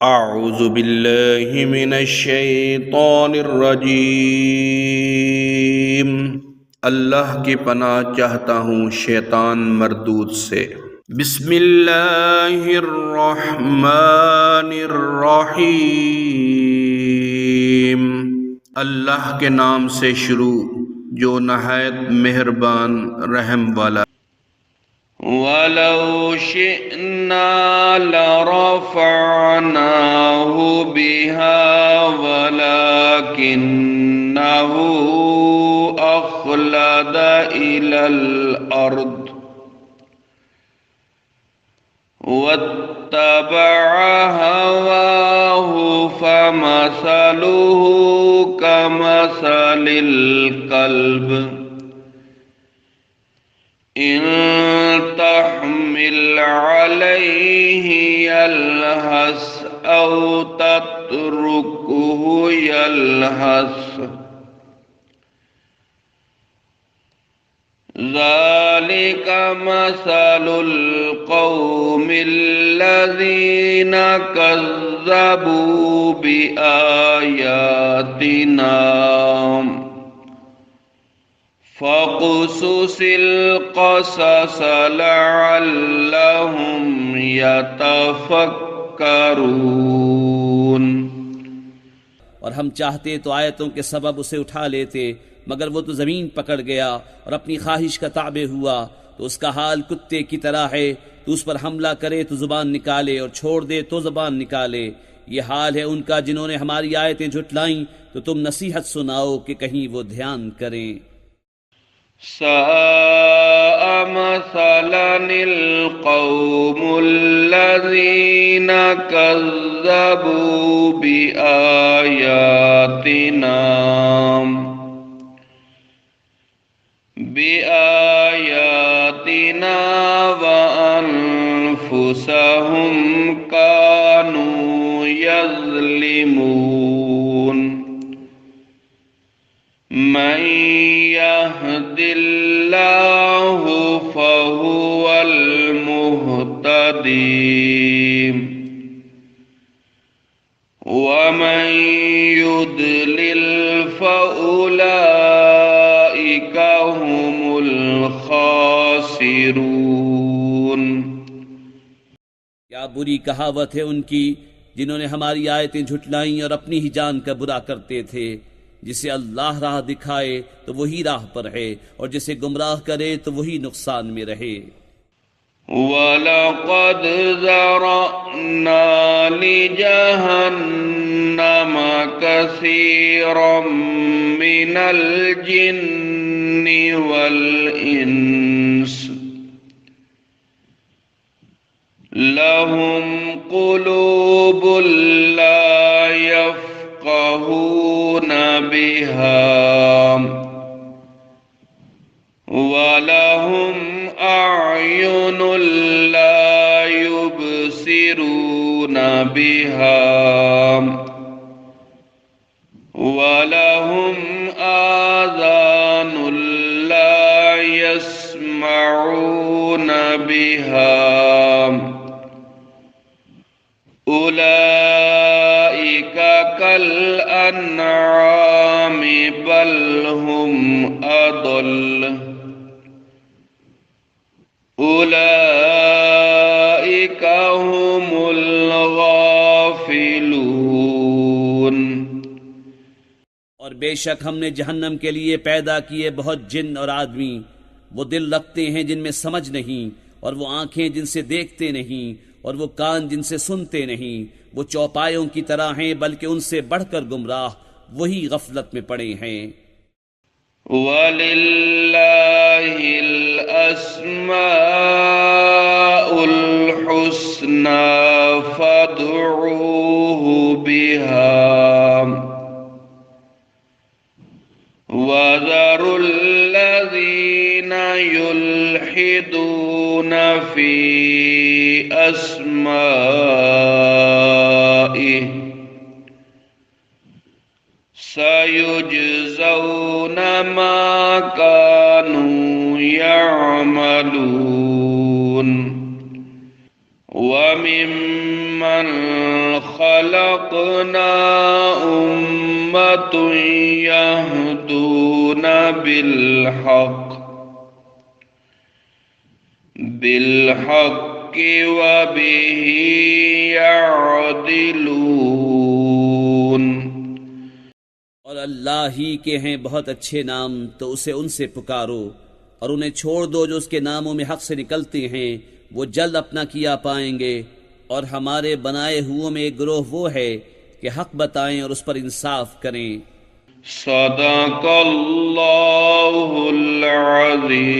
अऊज़ु बिल्लाहि मिनश्शैतानिर्रजीम। अल्लाह की पनाह चाहता हूँ शैतान मरदूद से। बिस्मिल्लाहिर्रहमानिर्रहीम। अल्लाह के नाम से शुरू जो नहायत मेहरबान रहम वाला। वलौ शिअना लरफ़अनाहु बिहा वलाकिन्नहु अख़लद इलल अर्द वत्तबअ हवाहु फमसलुहु कमसलिल कल्ब इन तहमिल अलैहि यल्हस औ तत्रुकहु यल्हस ज़ालिका मसलुल क़ौमिल्लज़ीना कज़्ज़बू बिआयातिना फ़क़ुसुसिल क़सस लअल्लहुम यतफ़क्करून। और हम चाहते तो आयतों के सबब उसे उठा लेते, मगर वो तो ज़मीन पकड़ गया और अपनी ख्वाहिश का ताबे हुआ, तो उसका हाल कुत्ते की तरह है। तो उस पर हमला करे तो जुबान निकाले और छोड़ दे तो जुबान निकाले। ये हाल है उनका जिन्होंने हमारी आयतें झुटलाईं। तो तुम नसीहत सुनाओ कि कहीं वो ध्यान करें। साअ मसलनिल क़ौमुल्लज़ीना कज़्ज़बू बिआयातिना व अनफुसहुम कानू यज़्लिमून। मन यहदिल्लाहु फहुवल मुहतदी वमन युद्लिल फउलाइका हुमुल खासिरून। क्या बुरी कहावत है उनकी जिन्होंने हमारी आयतें झुटलाईं और अपनी ही जान का बुरा करते थे। जिसे अल्लाह राह दिखाए तो वही राह पर है, और जिसे गुमराह करे तो वही नुकसान में रहे। वलक़द ज़रअना लिजहन्नम कसीरम मिनल जिन्नि वल इंस लहुम क़ुलूबुन ला यफ़क़हून बिहा वलहुम अअयुनुन ला युबसिरून बिहा वलहुम आज़ानुन ला यस्मऊन बिहा उलाइका कल अन्आमि बल हुम अदल उलाइका हुमुल गाफिलून। और बेशक हमने जहन्नम के लिए पैदा किए बहुत जिन और आदमी। वो दिल रखते हैं जिनमें समझ नहीं, और वो आंखें जिनसे देखते नहीं, और वो कान जिनसे सुनते नहीं। वो चौपायों की तरह हैं, बल्कि उनसे बढ़कर गुमराह वही गफलत में पड़े हैं। वलिल्लाहिल अस्माउल हुस्ना फद्उहु बिहा वज़रुल्लज़ीना युल्हिदून फी अस्माइहि सयुजज़ौन मा कानू यअमलून वमिम्मन खलक़ना उम्मतुन यहदूना बिलहक़्क़ि व बिही यअदिलून। और अल्लाह ही के हैं बहुत अच्छे नाम, तो उसे उनसे पुकारो और उन्हें छोड़ दो जो उसके नामों में हक से निकलते हैं, वो जल्द अपना किया पाएंगे। और हमारे बनाए हुओं में एक ग्रोह वो है कि हक बताएं और उस पर इंसाफ करें। सदक़ल्लाहुल अज़ीम।